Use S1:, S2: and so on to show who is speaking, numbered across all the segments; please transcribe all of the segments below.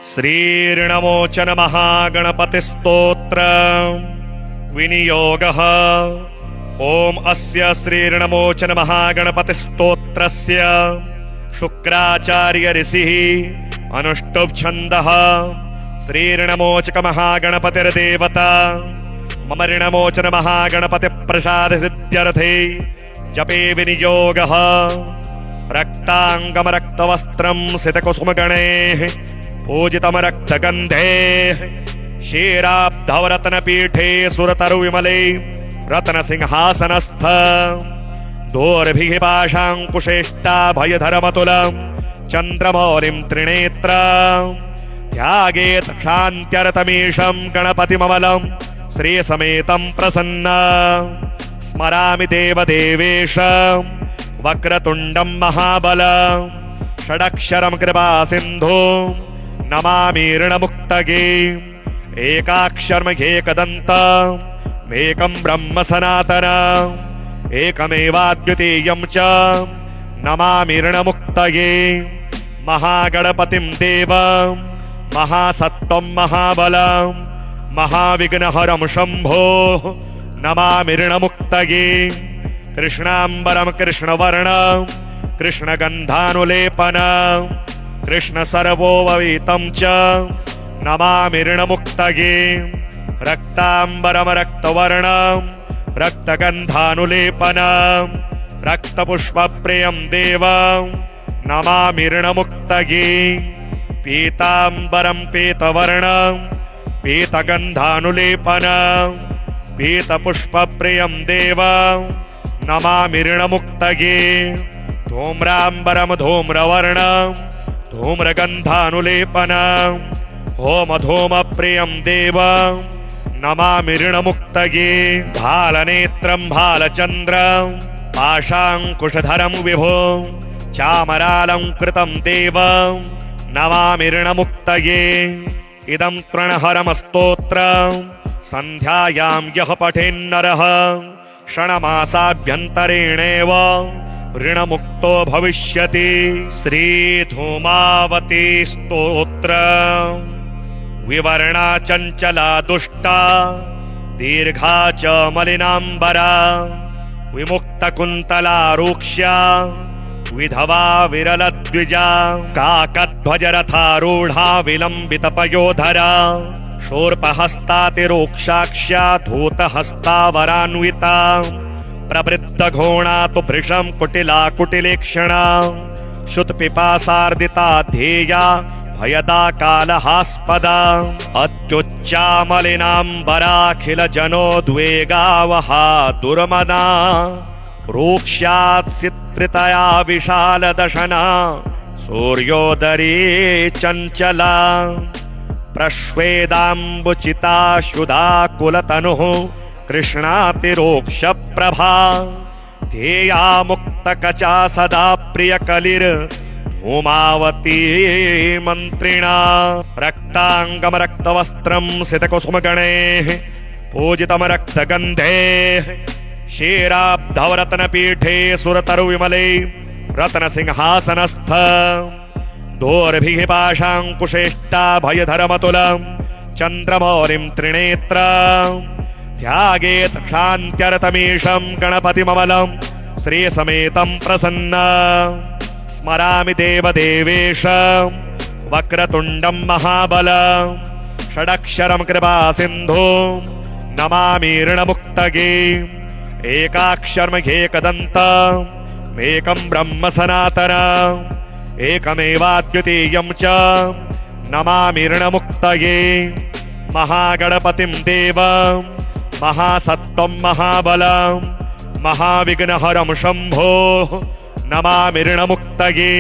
S1: श्रीर्णमोचन महागणपतिस्तोत्र विनियोगः। ओम अस्य श्रीर्णमोचन महागणपतिस्तोत्रस्य शुक्राचार्य ऋषिः अनुष्टुप् छन्दः। श्रीर्णमोचक महागणपतिर्देवता। मम ऋणमोचन महागणपति प्रसाद सिद्ध्यर्थे जपे विनियोगः। रक्तांगम रक्तवस्त्रं सितकुसुमगणैः पूजितम रक्तगन्धैः क्षीराब्धवरत्नपीठे सुरतरुविमले रत्नसिंहासनस्थ दोर्भिः पाशाङ्कुशेष्टाभयधरमतुलं चन्द्रमौलिं त्रिनेत्रं ध्यायेत् शान्त्यरतमीशं गणपतिममलं श्रीसमेतं प्रसन्नं। स्मरामि देवदेवेशं वक्रतुण्डं महाबलं षडक्षरं कृपासिन्धुं नमामि ऋणमुक्तये। एकाक्षरमेकदन्तम् एकं ब्रह्म सनातनम् एकमेवाद्वितीयं च नमामि ऋणमुक्तये। महागणपतिं देवं महासत्त्वं महाबलं महाविघ्नहरं शम्भो नमामि ऋणमुक्तये। कृष्णाम्बरं कृष्णवर्णं कृष्णगन्धानुलेपनं कृष्णसर्वोपवीतं च नमामि ऋणमुक्तये। रक्ताम्बरं रक्तवर्णं रक्तगन्धानुलेपनं रक्तपुष्पप्रियं देवं नमामि ऋणमुक्तये। पीताम्बरं पीतवर्णं पीतगन्धानुलेपनं पीतपुष्पप्रियं देवं नमामि ऋणमुक्तये। धूम्राम्बरं धूम्रवर्णं धूम्रगन्धानुलेपनं होमधूमप्रियं देवं नमामि ऋणमुक्तये। भालनेत्रं भालचन्द्रं पाशाङ्कुशधरं विभुं चामरालङ्कृतं देवं नमामि ऋणमुक्तये। इदं तृणहरमस्तोत्रं सन्ध्यायां यः पठेन्नरः षण्मासाभ्यन्तरेणेव ऋणमुक्तो भविष्यति। श्रीधूमावती स्तोत्र। विवर्णा चञ्चला दुष्टा दीर्घा च मलिनाम्बरा विमुक्तकुन्तला रूक्ष्या विधवा विरलद्विजा काकध्वजरथारूढा विलम्बितपयोधरा शूर्पहस्तातिरोक्षाक्ष्या धूतहस्तावरान्विता प्रवृद्धघोणा तु भृशं कुटिला कुटिलेक्षणा शुतपिपासार्दिता ध्येया भयदा कालहास्पदा अत्युच्चा मलिनाम्बराखिलजनोद्वेगावहा दुर्मदा रूक्ष्यात्सित्रितया विशालदशना सूर्योदरी चञ्चला प्रश्वेदाम्बुचिता शुदाकुलतनुः कृष्णातिरोक्षप्रभा ध्येया मुक्तकचा सदा प्रियकलिर्धूमावती मन्त्रिणा। रक्ताङ्गम रक्तवस्त्रं सितकुसुमगणैः पूजितं रक्तगन्धैः क्षीराब्धवरत्नपीठे सुरतरुविमले रत्नसिंहासनस्थ दोर्भिः पाशाङ्कुशेष्टाभयधरमतुलं चन्द्रमौलिं त्रिनेत्रं ध्यायेत् शान्त्यरतमीशं गणपतिममलं श्रीसमेतं प्रसन्नं। स्मरामि देवदेवेशं वक्रतुण्डं महाबलं षडक्षरं कृपासिन्धुं नमामि ऋणमुक्तये। एकाक्षरमेकदन्तम् एकं ब्रह्म सनातनम् एकमेवाद्वितीयं च नमामि ऋणमुक्तये। महागणपतिं देवं महासत्त्वं महाबलं महाविघ्नहरं शम्भो नमामि ऋणमुक्तये।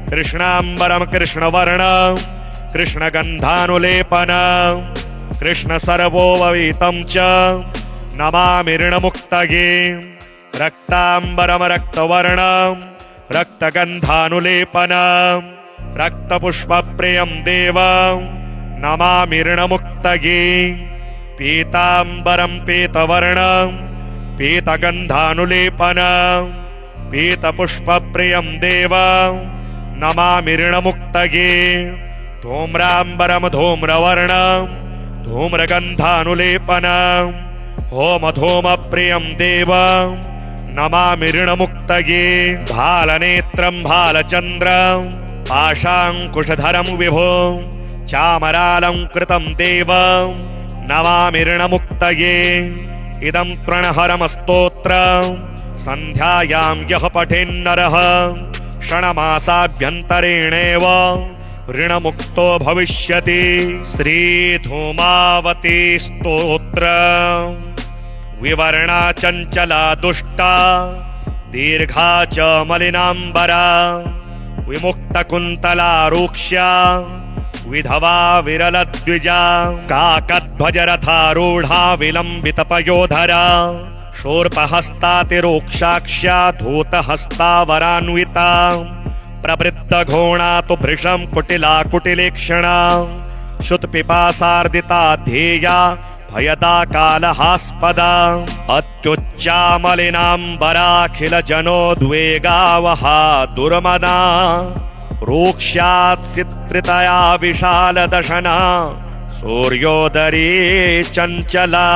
S1: कृष्णाम्बरं कृष्णवर्णं कृष्णगन्धानुलेपनं कृष्णसर्वोपवीतं च नमामि ऋणमुक्तये। रक्ताम्बरं रक्तवर्णं रक्तगन्धानुलेपनं रक्तपुष्पप्रियं देवं नमामि ऋणमुक्तये। पीताम्बरं पीतवर्णं पीतगन्धानुलेपनं पीतपुष्पप्रियं देवं नमामि ऋणमुक्तये। धूम्राम्बरं धूम्रवर्णं धूम्रगन्धानुलेपनं होमधूमप्रियं देवं नमामि ऋणमुक्तये भालनेत्रं भालचन्द्रं पाशाङ्कुशधरं विभुं चामरालङ्कृतं देवं नमामि ऋणमुक्तये इदं तृणहरमस्तोत्रं सन्ध्यायां यः पठेन्नरः षण्मासाभ्यन्तरेणेव ऋणमुक्तो भविष्यति। श्रीधूमावती स्तोत्रम् विवर्णा चञ्चला दुष्टा दीर्घा च मलिनाम्बरा विमुक्तकुन्तला रूक्ष्या विधवा विरलद्विजा काकध्वजरथारूढा विलम्बितपयोधरा शूर्पहस्तातिरोक्षाक्ष्या धूतहस्ता वरान्विता प्रवृद्धघोणा तु भृशं कुटिला कुटिलेक्षणा श्रुतपिपासार्दिता ध्येया भयदा कालहास्पदा अत्युच्चामलिनाम्बराखिलजनोद्वेगावहा दुर्मदा रूक्ष्यात्सित्रितया विशालदशना सूर्योदरी चञ्चला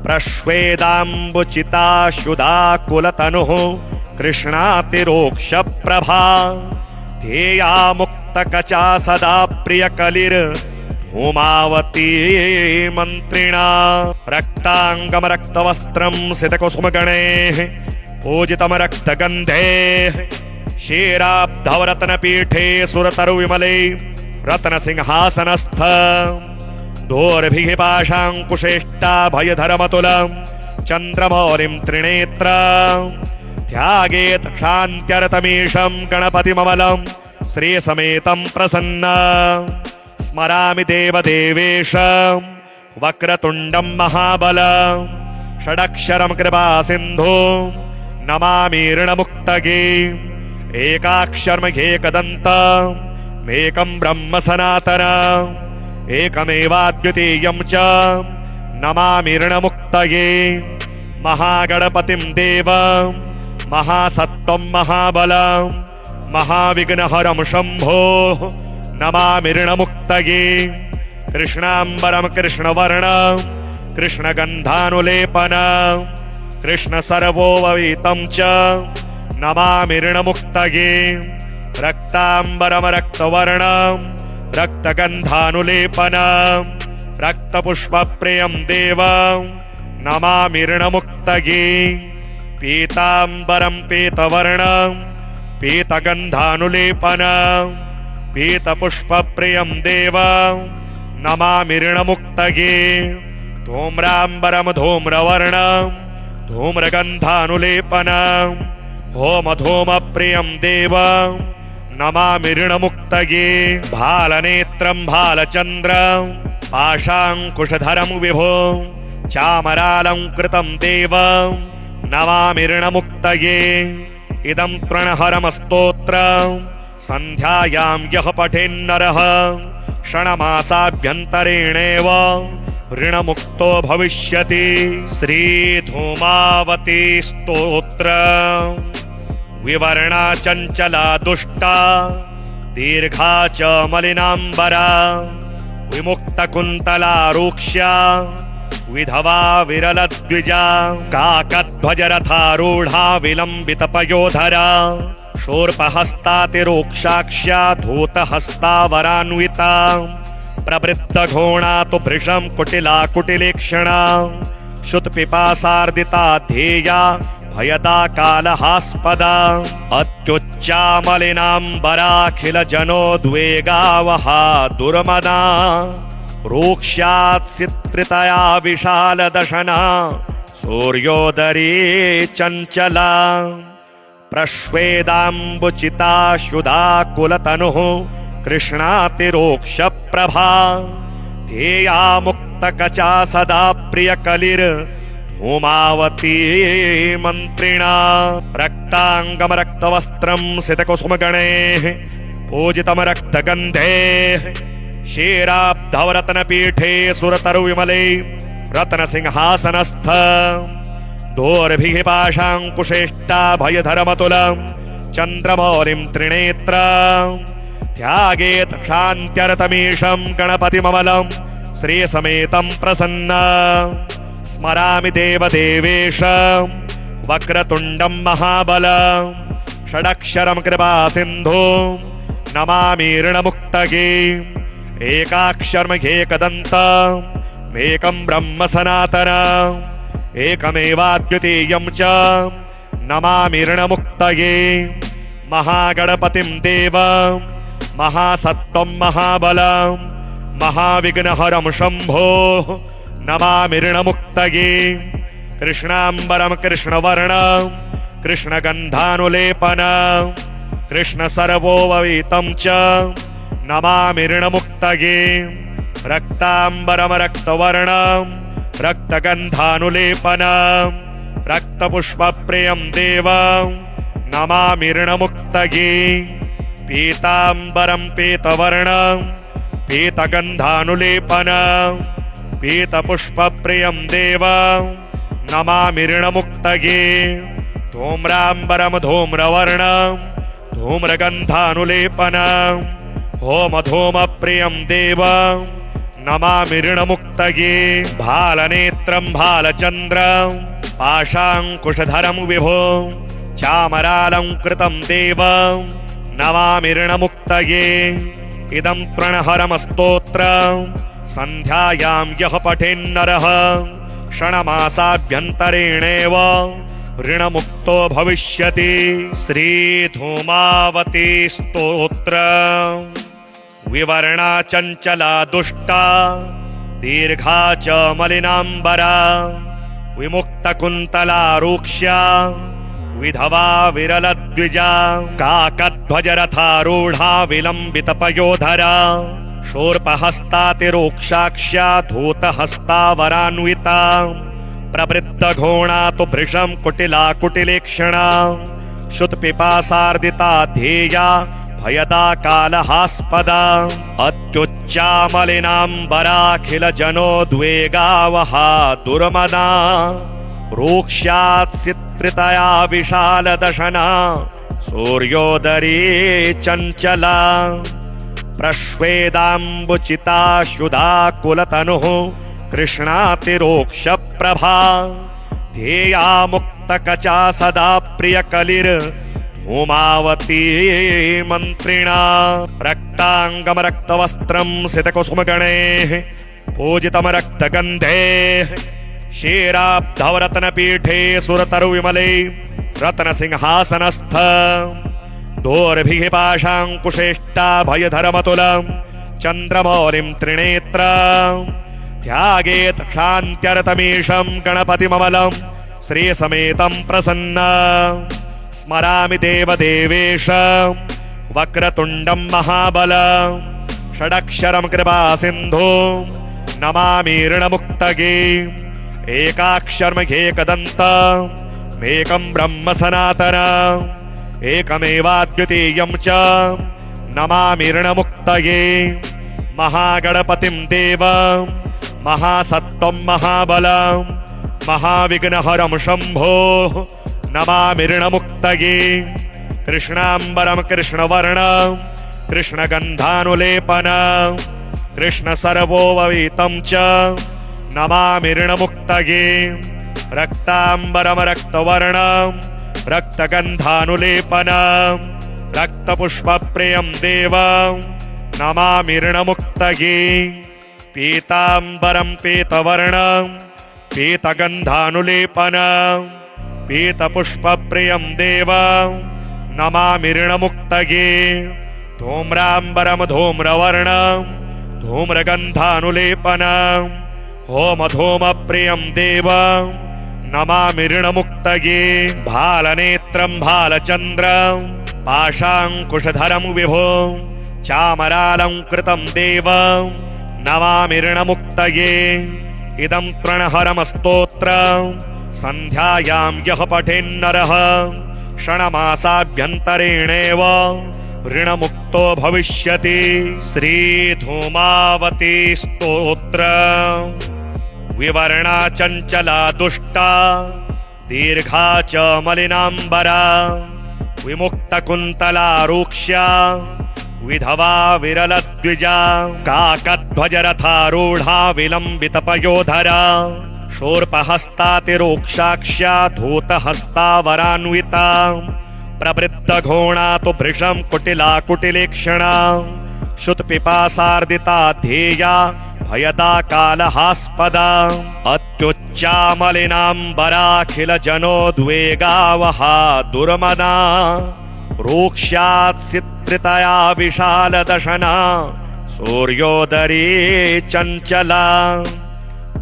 S1: प्रश्वेदाम्बुचिता शुदा कुलतनुः कृष्णातिरोक्षप्रभा ध्येया मुक्तकचा सदा प्रियकलिर्धूमावती मन्त्रिणा रक्ताङ्गं रक्तवस्त्रं सितकुसुमगणैः पूजितं रक्तगन्धैः क्षीराब्धवरत्नपीठे सुरतरुविमले रत्नसिंहासनस्थ दोर्भिः पाशाङ्कुशेष्टाभयधरमतुलं चन्द्रमौलिं त्रिनेत्रं ध्यायेत् शान्त्यर्थमीशं गणपतिममलं श्रीसमेतं प्रसन्नं स्मरामि देवदेवेशं वक्रतुण्डं महाबलं षडक्षरं कृपासिन्धुं नमामि ऋणमुक्तये एकाक्षरमेकदन्तम् एकं ब्रह्म सनातनम् एकमेवाद्वितीयं च नमामि ऋणमुक्तये महागणपतिं देवं महासत्त्वं महाबलं महाविघ्नहरं शम्भोः नमामि ऋणमुक्तये कृष्णाम्बरं कृष्णवर्णं कृष्णगन्धानुलेपनं कृष्णसर्वोपवीतं च नमामि ऋणमुक्तये रक्ताम्बरं रक्तवर्णं रक्तगन्धानुलेपनं रक्तपुष्पप्रियं देवं नमामि ऋणमुक्तये पीताम्बरं पीतवर्णं पीतगन्धानुलेपनं पीतपुष्पप्रियं देवं नमामि ऋणमुक्तये धूम्राम्बरं धूम्रवर्णं धूम्रगन्धानुलेपनं होमधूमप्रियं देवं नमामि ऋणमुक्तये भालनेत्रं भालचन्द्रं पाशाङ्कुशधरं विभुं चामरालङ्कृतं देवं नमामि ऋणमुक्तये इदं तृणहरमस्तोत्रं सन्ध्यायां यः पठेन्नरः षण्मासाभ्यन्तरेणेव ऋणमुक्तो भविष्यति। श्रीधूमावती स्तोत्रम् विवर्णा चञ्चला दुष्टा दीर्घा च मलिनाम्बरा विमुक्तकुन्तला रूक्ष्या विधवा विरलद्विजा काकध्वजरथारूढा विलम्बितपयोधरा शूर्पहस्तातिरोक्षाक्ष्या धूतहस्ता वरान्विता प्रवृद्धघोणा तु भृशं कुटिला कुटिलेक्षणा श्रुतपिपासार्दिता ध्येया भयदा कालहास्पदा अत्युच्चामलिनाम्बराखिलजनोद्वेगावहा दुर्मदा रूक्ष्यात्सित्रितया विशालदशना सूर्योदरी चञ्चला प्रश्वेदाम्बुचिता शुदा कुलतनुः कृष्णातिरोक्षप्रभा ध्येया मुक्तकचा सदा प्रियकलिर्धूमावती मन्त्रिणा रक्ताङ्गं रक्तवस्त्रं सितकुसुमगणैः पूजितं रक्तगन्धैः क्षीराब्धवरत्नपीठे सुरतरुविमले रत्नसिंहासनस्थ दोर्भिः पाशाङ्कुशेष्टाभयधरमतुलं चन्द्रमौलिं त्रिनेत्रं ध्यायेत् शान्त्यर्थमीशं गणपतिममलं श्रीसमेतं प्रसन्न स्मरामि देवदेवेश वक्रतुण्डं महाबलं षडक्षरं कृपासिन्धु नमामि ऋणमुक्तये एकाक्षरमेकदन्तम् एकं ब्रह्म सनातनम् एकमेवाद्वितीयं च नमामि ऋणमुक्तये महागणपतिं देवं महासत्त्वं महाबलं महाविघ्नहरं शम्भो नमामि ऋणमुक्तये कृष्णाम्बरं कृष्णवर्णं कृष्णगन्धानुलेपनं कृष्णसर्वोपवीतं च नमामि ऋणमुक्तये रक्ताम्बरं रक्तवर्णं रक्तगन्धानुलेपनं रक्तपुष्पप्रियं देवं नमामि ऋणमुक्तये पीताम्बरं पीतवर्णं पीतगन्धानुलेपनं पीतपुष्पप्रियं देवं नमामि ऋणमुक्तये धूम्राम्बरं धूम्रवर्णं धूम्रगन्धानुलेपनं होमधूमप्रियं देवं नमामि ऋणमुक्तये भालनेत्रं भालचन्द्रं पाशाङ्कुशधरं विभो चामरालङ्कृतं देवं नमामि ऋणमुक्तये इदं तृणहरमस्तोत्रं सन्ध्यायां यः पठेन्नरः षण्मासाभ्यन्तरेणेव ऋणमुक्तो भविष्यति श्रीधूमावती स्तोत्रम् विवर्णा चञ्चला दुष्टा दीर्घा च मलिनाम्बरा विमुक्तकुन्तला रूक्ष्या विधवा विरलद्विजा काकध्वजरथारूढा विलम्बितपयोधरा शूर्पहस्तातिरोक्षाक्ष्या धूतहस्तावरान्विता प्रवृद्धघोणा तु भृशं कुटिला कुटिलेक्षणा शुतपिपासार्दिता ध्येया भयदा कालहास्पदा अत्युच्चा मलिनाम्बराखिलजनोद्वेगावहा दुर्मदा रूक्ष्यात्सित्रितया विशालदशना सूर्योदरी चञ्चला प्रश्वेदाम्बुचिता शुदा कुलतनुः कृष्णातिरोक्षप्रभा ध्येया मुक्तकचा सदा प्रियकलिर्धूमावती मन्त्रिणा रक्ताङ्गं रक्तवस्त्रं सितकुसुमगणैः पूजितं रक्तगन्धैः क्षीराब्धवरत्नपीठे सुरतरुविमले रत्नसिंहासनस्थ दोर्भिः पाशाङ्कुशेष्टाभयधरमतुलं चन्द्रमौलिं त्रिनेत्रं ध्यायेत् शान्त्यर्थमीशं गणपतिममलं श्रीसमेतं प्रसन्न स्मरामि देवदेवेश वक्रतुण्डं महाबलं षडक्षरं कृपासिन्धु नमामि ऋणमुक्तये एकाक्षरमेकदन्तम् एकं ब्रह्म सनातनम् एकमेवाद्वितीयं च नमामि ऋणमुक्तये महागणपतिं देवं महासत्त्वं महाबलं महाविघ्नहरं शम्भो नमामि ऋणमुक्तये कृष्णाम्बरं कृष्णवर्णं कृष्णगन्धानुलेपनं कृष्णसर्वोपवीतं च नमामि ऋणमुक्तये रक्ताम्बरं रक्तवर्णं रक्तगन्धानुलेपनं रक्तपुष्पप्रियं देवं नमामि ऋणमुक्तये पीताम्बरं पीतवर्णं पीतगन्धानुलेपनं पीतपुष्पप्रियं देवं नमामि ऋणमुक्तये धूम्राम्बरं धूम्रवर्णं धूम्रगन्धानुलेपनं होमधूमप्रियं देवं नमामि ऋणमुक्तये भालनेत्रं भालचन्द्रं पाशाङ्कुशधरं विभो चामरालङ्कृतं देवं नमामि ऋणमुक्तये इदं तृणहरमस्तोत्रं सन्ध्यायां यः पठेन्नरः षण्मासाभ्यन्तरेणेव ऋणमुक्तो भविष्यति श्रीधूमावती स्तोत्रम् विवर्णा चञ्चला दुष्टा दीर्घा च मलिनाम्बरा विमुक्तकुन्तला रूक्ष्या विधवा विरलद्विजा काकध्वजरथारूढा विलम्बितपयोधरा शूर्पहस्तातिरोक्षाक्ष्या धूतहस्तावरान्विता प्रवृद्धघोणा तु भृशं कुटिला कुटिलेक्षणा श्रुतपिपासार्दिता ध्येया भयदा कालहास्पदा अत्युच्चामलिनाम्बराखिल जनोद्वेगावहा दुर्मदा रूक्ष्यात्सित्रितया विशालदशना सूर्योदरी चञ्चला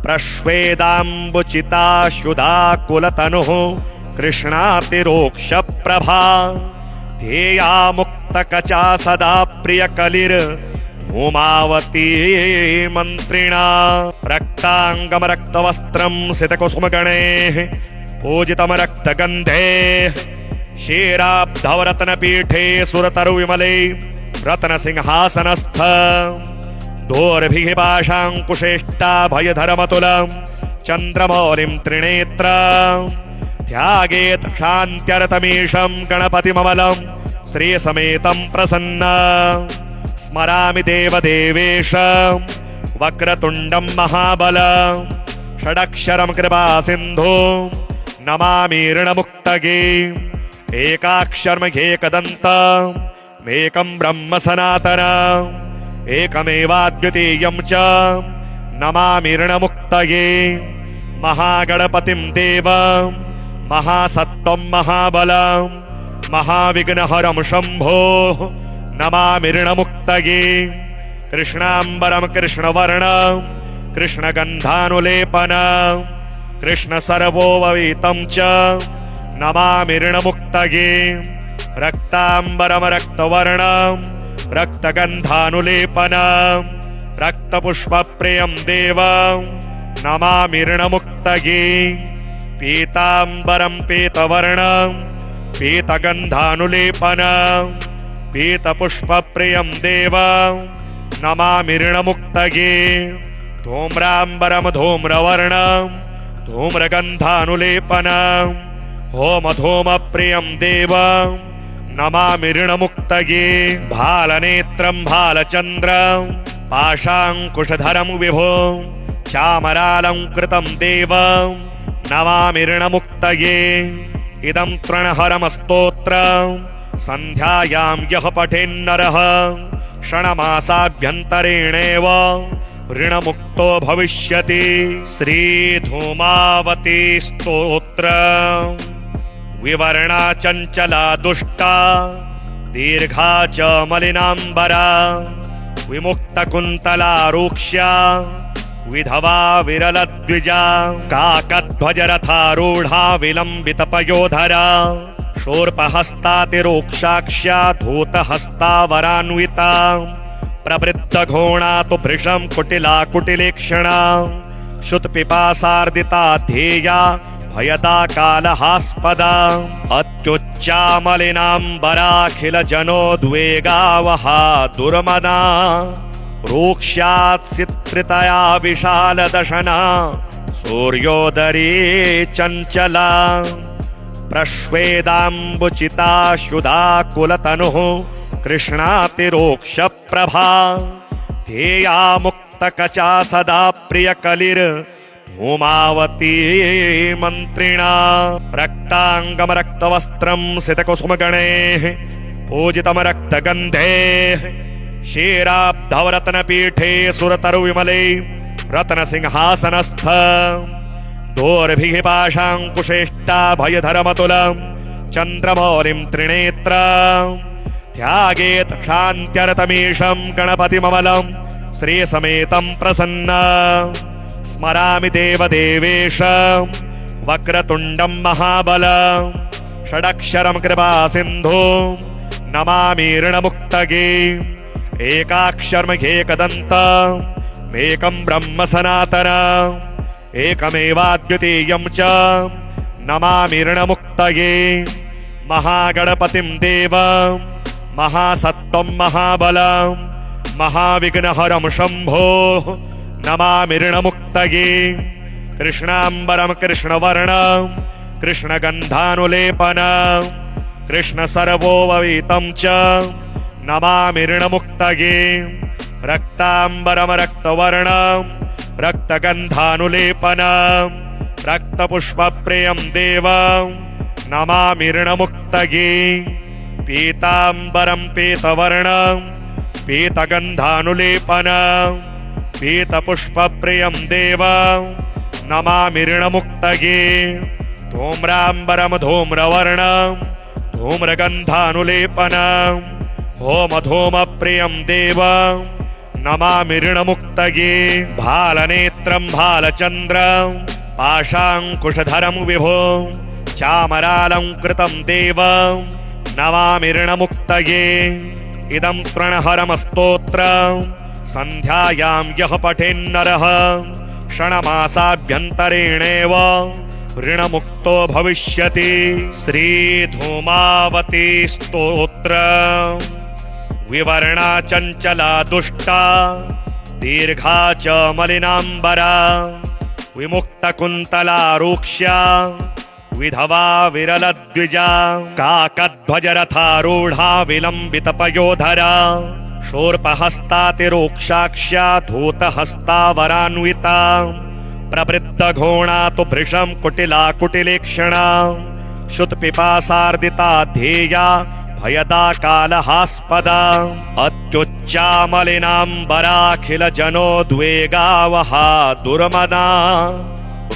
S1: प्रश्वेदाम्बुचिता शुदा कुलतनुः कृष्णातिरोक्षप्रभा ध्येया मुक्तकचा सदा प्रियकलिर्धूमावती मन्त्रिणा रक्ताङ्गमरक्तवस्त्रं सितकुसुमगणैः पूजितं रक्तगन्धैः क्षीराब्धवरत्नपीठे सुरतरुविमले रत्नसिंहासनस्थ दोर्भिः पाशाङ्कुशेष्टाभयधरमतुलं चन्द्रमौलिं त्रिनेत्रं ध्यायेत् शान्त्यर्थमीशं गणपतिममलं श्रीसमेतं प्रसन्ना स्मरामि देवदेवेशं वक्रतुण्डं महाबलं षडक्षरं कृपासिन्धुं नमामि ऋणमुक्तये एकाक्षरमेकदन्तम् एकं ब्रह्म सनातनम् एकमेवाद्वितीयं च नमामि ऋणमुक्तये महागणपतिं देवं महासत्त्वं महाबलं महाविघ्नहरं शम्भो नमामि ऋणमुक्तये कृष्णाम्बरं कृष्णवर्णं कृष्णगन्धानुलेपनं कृष्णसर्वोपवीतं च नमामि ऋणमुक्तये रक्ताम्बरं रक्तवर्णं रक्तगन्धानुलेपनं रक्तपुष्पप्रियं देवं नमामि ऋणमुक्तये पीताम्बरं पीतवर्णं पीतगन्धानुलेपनं पीतपुष्पप्रियं देवं नमामि ऋणमुक्तये धूम्राम्बरं धूम्रवर्णं धूम्रगन्धानुलेपनं होमधूमप्रियं देवं नमामि ऋणमुक्तये भालनेत्रं भालचन्द्रं पाशाङ्कुशधरं विभुं चामरालङ्कृतं देवं नमामि ऋणमुक्तये इदं तृणहरमस्तोत्रं सन्ध्यायां यः पठेन्नरः षण्मासाभ्यन्तरेणेव ऋणमुक्तो भविष्यति श्रीधूमावती स्तोत्रम् विवर्णा चञ्चला दुष्टा दीर्घा च मलिनाम्बरा विमुक्तकुन्तला रूक्ष्या विधवा विरलद्विजा काकध्वजरथारूढा विलम्बितपयोधरा शूर्पहस्तातिरोक्षाक्ष्या धूतहस्तावरान्विता प्रवृद्धघोणा तु भृशं कुटिला कुटिलेक्षणा श्रुतपिपासार्दिता ध्येया भयदा कालहास्पदा अत्युच्चामलिनाम्बराखिल जनोद्वेगावहा दुर्मदा रूक्ष्यात्सित्रितया विशालदशना सूर्योदरी चञ्चला प्रश्वेदाम्बुचिता शुदा कुलतनुः कृष्णातिरोक्षप्रभा ध्येया मुक्तकचा सदा प्रियकलिर्धूमावती मन्त्रिणा रक्ताङ्गमरक्तवस्त्रं सितकुसुमगणैः पूजितं रक्तगन्धैः क्षीराब्धवरत्नपीठे सुरतरुविमले रत्नसिंहासनस्थ दोर्भिः पाशाङ्कुशेष्टाभयधरमतुलं चन्द्रमौलिं त्रिनेत्रं ध्यायेत् शान्त्यर्थमीशं गणपतिममलं श्रीसमेतं प्रसन्ना स्मरामि देवदेवेशं वक्रतुण्डं महाबलं षडक्षरं कृपासिन्धुं नमामि ऋणमुक्तये एकाक्षरमेकदन्तम् एकं ब्रह्म सनातनम् एकमेवाद्वितीयं च नमामि ऋणमुक्तये महागणपतिं देवं महासत्त्वं महाबलं महाविघ्नहरं शम्भो नमामि ऋणमुक्तये कृष्णाम्बरं कृष्णवर्णं कृष्णगन्धानुलेपनं कृष्णसर्वोपवीतं च नमामि ऋणमुक्तये रक्ताम्बरम रक्तवर्णं रक्तगन्धानुलेपनं रक्तपुष्पप्रियं देवं नमामि ऋणमुक्तये पीताम्बरं पीतवर्णं पीतगन्धानुलेपनं पीतपुष्पप्रियं देवं नमामि ऋणमुक्तये धूम्राम्बरं धूम्रवर्णं धूम्रगन्धानुलेपनं होमधूमप्रियं देवं नमामि ऋणमुक्तये भालनेत्रं भालचन्द्रं पाशाङ्कुशधरं विभुं चामरालङ्कृतं देवं नमामि ऋणमुक्तये इदं तृणहरमस्तोत्रं सन्ध्यायां यः पठेन्नरः षण्मासाभ्यन्तरेणेव ऋणमुक्तो भविष्यति। श्रीधूमावती स्तोत्रम् विवर्णा चञ्चला दुष्टा दीर्घा च मलिनाम्बरा विमुक्तकुन्तला रूक्ष्या विधवा विरलद्विजा काकध्वजरथारूढा विलम्बितपयोधरा शूर्पहस्तातिरोक्षाक्ष्या धूतहस्तावरान्विता प्रवृद्धघोणा तु भृशं कुटिला कुटिलेक्षणा शुत्पिपासार्दिता ध्येया भयदा कालहास्पदा अत्युच्चा मलिनाम्बराखिलजनोद्वेगावहा दुर्मदा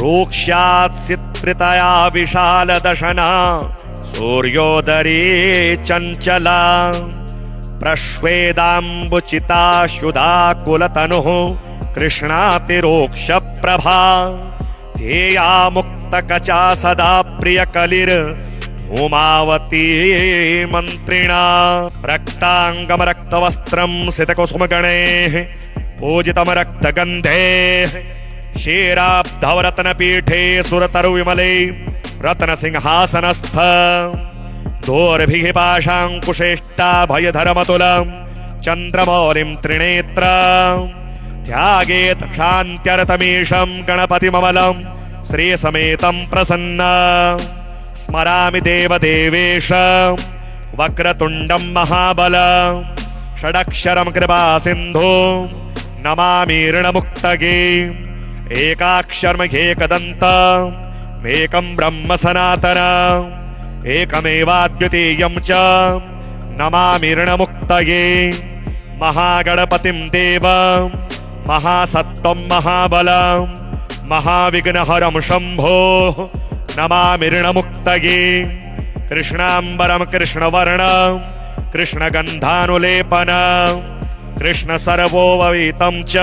S1: रूक्ष्यात्सित्रितया विशालदशना सूर्योदरी चञ्चला प्रश्वेदाम्बुचिता शुदाकुलतनुः कृष्णातिरोक्षप्रभा ध्येया मुक्तकचा सदा प्रियकलिर्धूमावती मन्त्रिणा रक्ताङ्गं रक्तवस्त्रं सितकुसुमगणैः पूजितं रक्तगन्धैः क्षीराब्धवरत्नपीठे सुरतरुविमले रत्नसिंहासनस्थ दोर्भिः पाशाङ्कुशेष्टाभयधरमतुलं चन्द्रमौलिं त्रिनेत्रं ध्यायेत् शान्त्यरतमीशं गणपतिममलं श्रीसमेतं प्रसन्न स्मरामि देवदेवेशं वक्रतुण्डं महाबलं षडक्षरं कृपासिन्धुं नमामि ऋणमुक्तये एकाक्षरमेकदन्तम् एकं ब्रह्म सनातनम् एकमेवाद्वितीयं च नमामि ऋणमुक्तये महागणपतिं देवं महासत्त्वं महाबलं महाविघ्नहरं शम्भोः नमामि ऋणमुक्तये कृष्णाम्बरं कृष्णवर्णं कृष्णगन्धानुलेपनं कृष्णसर्वोपवीतं च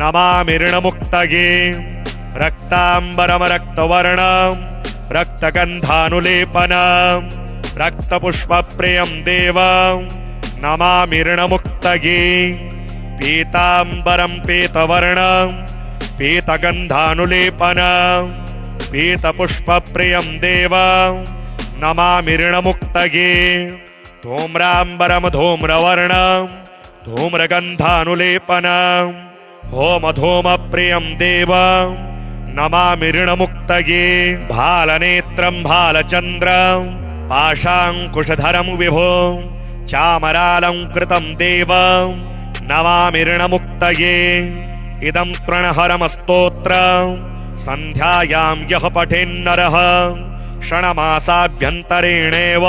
S1: नमामि ऋणमुक्तये रक्ताम्बरं रक्तवर्णं रक्तगन्धानुलेपनं रक्तपुष्पप्रियं देवं नमामि ऋणमुक्तये पीताम्बरं पीतवर्णं पीतगन्धानुलेपनं पीतपुष्पप्रियं देवं नमामि ऋणमुक्तये धूम्राम्बरं धूम्रवर्णं धूम्रगन्धानुलेपनं होमधूमप्रियं देवं नमामि ऋणमुक्तये भालनेत्रं भालचन्द्रं पाशाङ्कुशधरं विभुं चामरालङ्कृतं देवं नमामि ऋणमुक्तये इदं तृणहरमस्तोत्रं सन्ध्यायां यः पठेन्नरः षण्मासाभ्यन्तरेणेव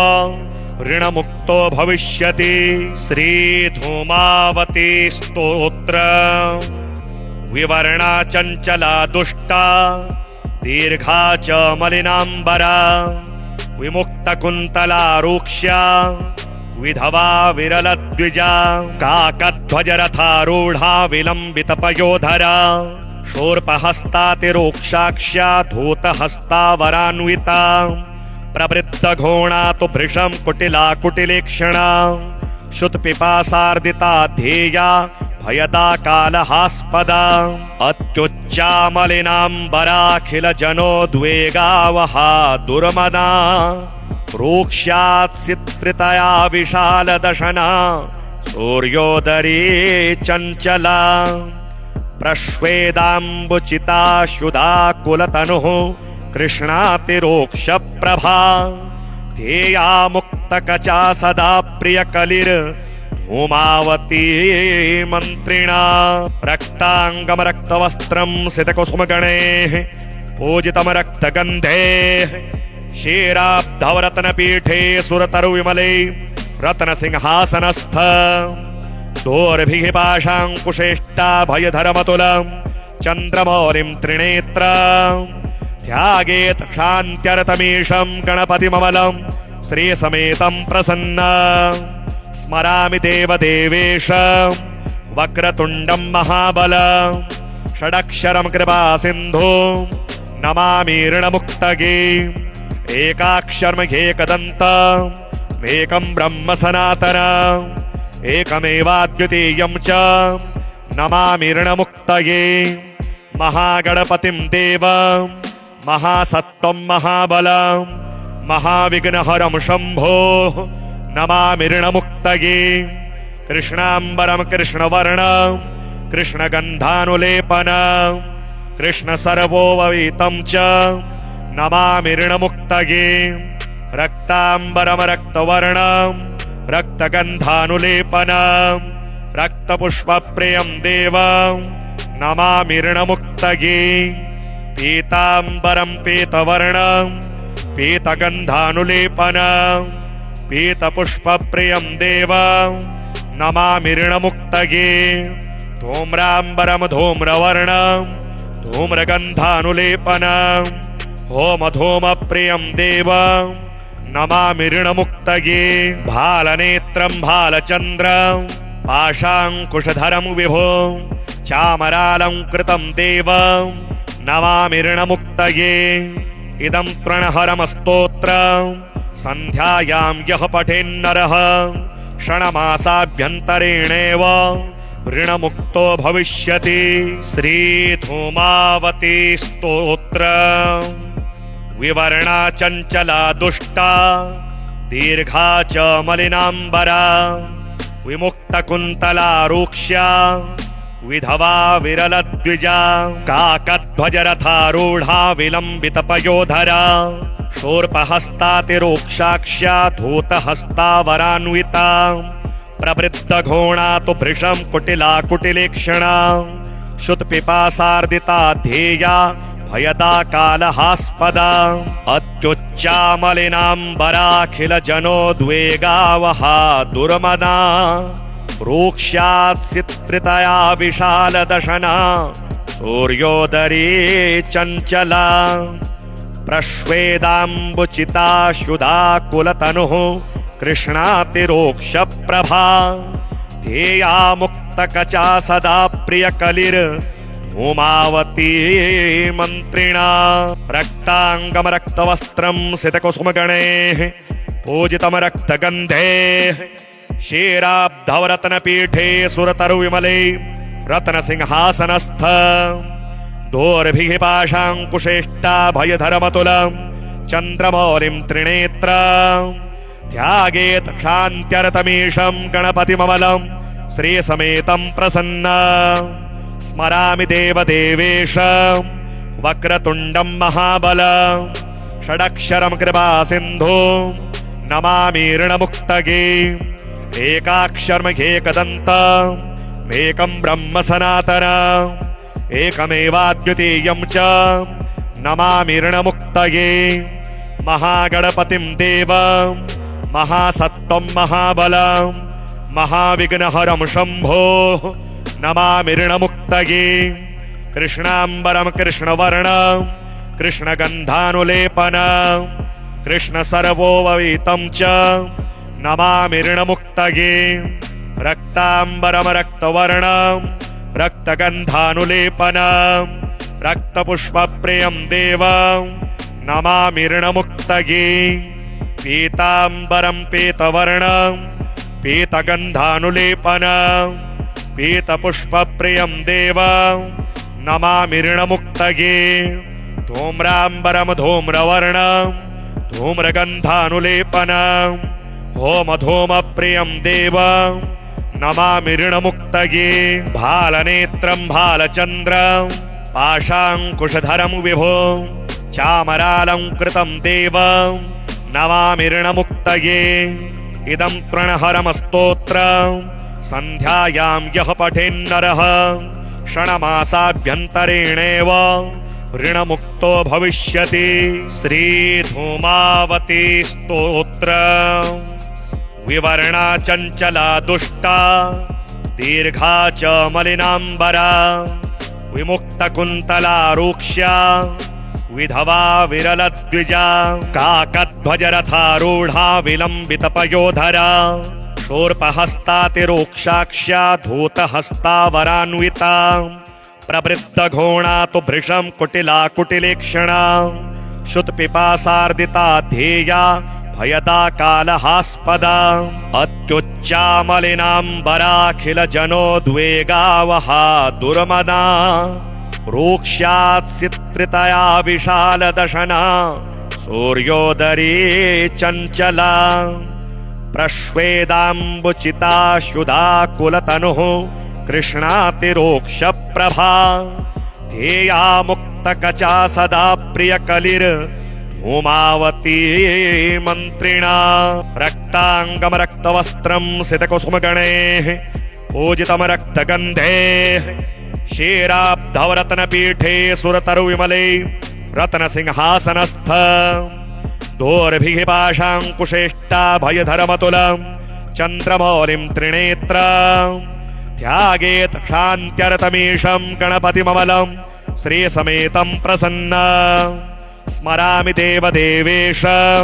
S1: ऋणमुक्तो भविष्यति। श्रीधूमावती स्तोत्रम् विवर्णा चञ्चला दुष्टा दीर्घा च मलिनाम्बरा विमुक्तकुन्तला रूक्ष्या विधवा विरलद्विजा काकध्वजरथारूढा विलम्बितपयोधरा शूर्पहस्तातिरोक्षाक्ष्या धूतहस्तावरान्विता प्रवृद्धघोणा तु भृशं कुटिला कुटिलेक्षणा शुत्पिपासार्दिता ध्येया भयदा कालहास्पदा अत्युच्चा मलिनाम्बराखिलजनोद्वेगावहा दुर्मदा रूक्ष्यात्सित्रितया विशालदशना सूर्योदरी चञ्चला प्रश्वेदाम्बुचिता शुदाकुलतनुः कृष्णातिरोक्षप्रभा ध्येया मुक्तकचा सदा प्रियकलिर् धूमावती मन्त्रिणा रक्ताङ्गम रक्तवस्त्रं सितकुसुमगणैः पूजितं रक्तगन्धैः क्षीराब्धवरत्नपीठे सुरतरुविमले रत्नसिंहासनस्थ दोर्भिः पाशाङ्कुशेष्टाभयधरमतुलं चन्द्रमौलिं त्रिनेत्रं ध्यायेत् शान्त्यरतमीशं गणपतिममलं श्रीसमेतं प्रसन्नं स्मरामि देवदेवेशं वक्रतुण्डं महाबलं षडक्षरं कृपासिन्धुं नमामि ऋणमुक्तये एकाक्षरमेकदन्तम् एकं ब्रह्म सनातनम् एकमेवाद्वितीयं च नमामि ऋणमुक्तये महागणपतिं देवं महासत्त्वं महाबलं महाविघ्नहरं शम्भो नमामि ऋणमुक्तये कृष्णाम्बरं कृष्णवर्णं कृष्णगन्धानुलेपनं कृष्णसर्वोपवीतं च नमामि ऋणमुक्तये रक्ताम्बरं रक्तवर्णं रक्तगन्धानुलेपनं रक्तपुष्पप्रियं देवं नमामि ऋणमुक्तये पीताम्बरं पीतवर्णं पीतगन्धानुलेपनं पीतपुष्पप्रियं देवं नमामि ऋणमुक्तये धूम्राम्बरं धूम्रवर्णं धूम्रगन्धानुलेपनं होमधूमप्रियं देवं नमामि ऋणमुक्तये भालनेत्रं भालचन्द्रं पाशाङ्कुशधरं विभुं चामरालङ्कृतं देवं नमामि ऋणमुक्तये इदं प्रणहरमस्तोत्रं सन्ध्यायां यः पठेन्नरः षण्मासाभ्यन्तरेणेव ऋणमुक्तो भविष्यति श्रीधूमावती स्तोत्रम् विवर्णा चञ्चला दुष्टा दीर्घा च मलिनाम्बरा विमुक्तकुन्तला रूक्ष्या विधवा विरलद्विजा काकध्वजरथारूढा विलम्बितपयोधरा शूर्पहस्तातिरोक्षाक्ष्या धूतहस्तावरान्विता प्रवृद्धघोणा तु भृशं कुटिला कुटिलेक्षणा शुत्पिपासार्दिता ध्येया भयदा कालहास्पदा अत्युच्चामलिनाम्बराखिलजनोद्वेगावहा दुर्मदा रूक्ष्यात्सित्रितया विशालदशना सूर्योदरी चञ्चला प्रश्वेदाम्बुचिता शुदा कुलतनुः कृष्णातिरोक्षप्रभा ध्येया मुक्तकचा सदा प्रियकलिर्धूमावती मन्त्रिणा रक्ताङ्गम रक्तवस्त्रं सितकुसुमगणैः पूजितं रक्तगन्धैः क्षीराब्धवरत्नपीठे सुरतरुविमले रत्नसिंहासनस्थ दोर्भिः पाशाङ्कुशेष्टाभयधरमतुलं चन्द्रमौलिं त्रिनेत्रं ध्यायेत् शान्त्यरतमीशं गणपतिममलं श्रीसमेतं प्रसन्नं स्मरामि देवदेवेशं वक्रतुण्डं महाबलं षडक्षरं कृपासिन्धुं नमामि ऋणमुक्तये एकाक्षरमेकदन्तम् एकं ब्रह्म सनातनम् एकमेवाद्वितीयं च नमामि ऋणमुक्तये महागणपतिं देवं महासत्त्वं महाबलं महाविघ्नहरं शम्भो नमामि ऋणमुक्तये कृष्णाम्बरं कृष्णवर्णं कृष्णगन्धानुलेपनं कृष्णसर्वोपवीतं च नमामि ऋणमुक्तये रक्ताम्बरं रक्तवर्णं रक्तगन्धानुलेपनं रक्तपुष्पप्रियं देवं नमामि ऋणमुक्तये पीताम्बरं पीतवर्णं पीतगन्धानुलेपनं पीतपुष्पप्रियं देवं नमामि ऋणमुक्तये धूम्राम्बरं धूम्रवर्णं धूम्रगन्धानुलेपनं होमधूमप्रियं देवं नमामि ऋणमुक्तये भालनेत्रं भालचन्द्रं पाशाङ्कुशधरं विभुं चामरालङ्कृतं देवं नमामि ऋणमुक्तये इदं तृणहरमस्तोत्रम् सन्ध्यायां यः पठेन्नरः क्षणमासाभ्यन्तरेणेव ऋणमुक्तो भविष्यति। श्रीधूमावती स्तोत्र। विवर्णा चञ्चला दुष्टा दीर्घा च मलिनाम्बरा विमुक्तकुन्तला रूक्ष्या विधवा विरलद्विजा काकध्वजरथारूढा विलम्बितपयोधरा शूर्पहस्तातिरोक्षाक्ष्या धूतहस्तावरान्विता प्रवृद्धघोणा तु भृशं कुटिला कुटिलेक्षणा शुतपिपासार्दिता ध्येया भयदा कालहास्पदा अत्युच्चा मलिनाम्बराखिलजनोद्वेगावहा दुर्मदा रूक्ष्यात्सित्रितया विशालदशना सूर्योदरी चञ्चला प्रश्वेदाम्बुचिता शुदाकुलतनुः कृष्णातिरोक्षप्रभा ध्येया मुक्तकचा सदा प्रियकलिर्धूमावती मन्त्रिणा रक्ताङ्गमरक्तवस्त्रं सितकुसुमगणैः पूजितं रक्तगन्धैः क्षीराब्धवरत्नपीठे सुरतरुविमले रत्नसिंहासनस्थ दोर्भिः पाशाङ्कुशेष्टाभयधरमतुलं चन्द्रमौलिं त्रिनेत्रम् ध्यायेत् शान्त्यरतमीशं गणपतिममलं श्रीसमेतं प्रसन्न स्मरामि देवदेवेशं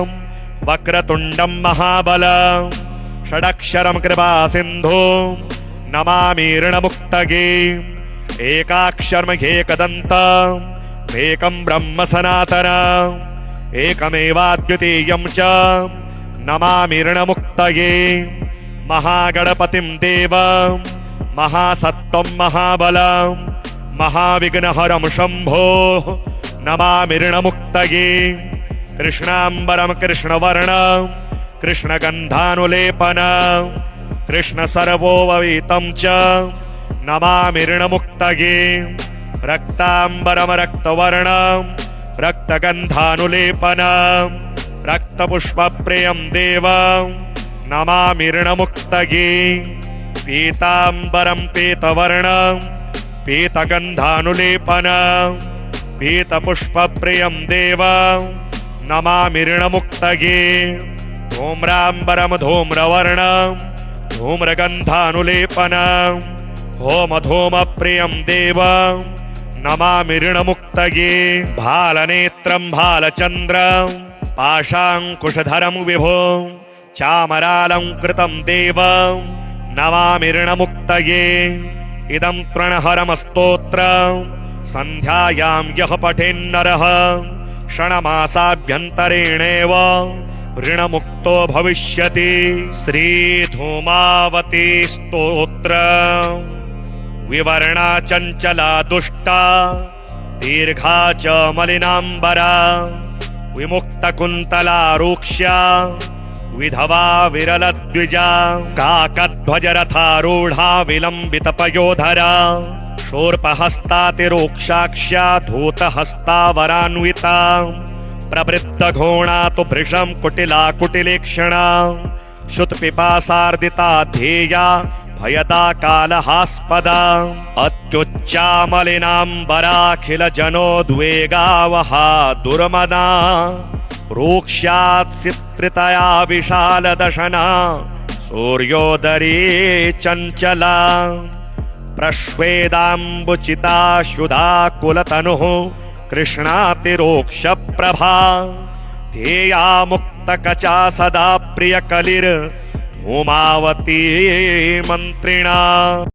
S1: वक्रतुण्डं महाबलं षडक्षरं कृपासिन्धुं नमामि ऋणमुक्तये एकाक्षरमेकदन्तम् एकं ब्रह्म सनातनम् एकमेवाद्वितीयं च नमामि ऋणमुक्तये महागणपतिं देवं महासत्त्वं महाबलं महाविघ्नहरं शम्भो नमामि ऋणमुक्तये कृष्णाम्बरं कृष्णवर्णं कृष्णगन्धानुलेपनं कृष्णसर्वोपवीतं च नमामि ऋणमुक्तये रक्ताम्बरं रक्तवर्णं रक्तगन्धानुलेपनं रक्तपुष्पप्रियं देवं नमामि ऋणमुक्तये पीताम्बरं पीतवर्णं पीतगन्धानुलेपनं पीतपुष्पप्रियं देवं नमामि ऋणमुक्तये धूम्राम्बरं धूम्रवर्णं धूम्रगन्धानुलेपनं होमधूमप्रियं देवं नमामि ऋणमुक्तये भालनेत्रं भालचन्द्रं पाशाङ्कुशधरं विभुं चामरालङ्कृतं देवं नमामि ऋणमुक्तये इदं तृणहरमस्तोत्रम् सन्ध्यायां यः पठेन्नरः क्षणमासाभ्यन्तरेणेव ऋणमुक्तो भविष्यति। श्रीधूमावती स्तोत्र। विवर्णा चञ्चला दुष्टा दीर्घा च मलिनाम्बरा विमुक्तकुन्तला रूक्ष्या विधवा विरलद्विजा काकध्वजरथारूढा विलम्बितपयोधरा शूर्पहस्तातिरोक्षाक्ष्या धूतहस्तावरान्विता प्रवृद्धघोणा तु भृशं कुटिला कुटिलेक्षणा शुतपिपासार्दिता ध्येया भयदा कालहास्पदा अत्युच्चा मलिनाम्बराखिलजनोद्वेगावहा दुर्मदा रूक्ष्यात्सित्रितया विशालदशना सूर्योदरी चञ्चला प्रश्वेदाम्बुचिता शुदाकुलतनुः कृष्णातिरोक्षप्रभा ध्येया मुक्तकचा सदा प्रियकलिर्धूमावती मन्त्रिणा।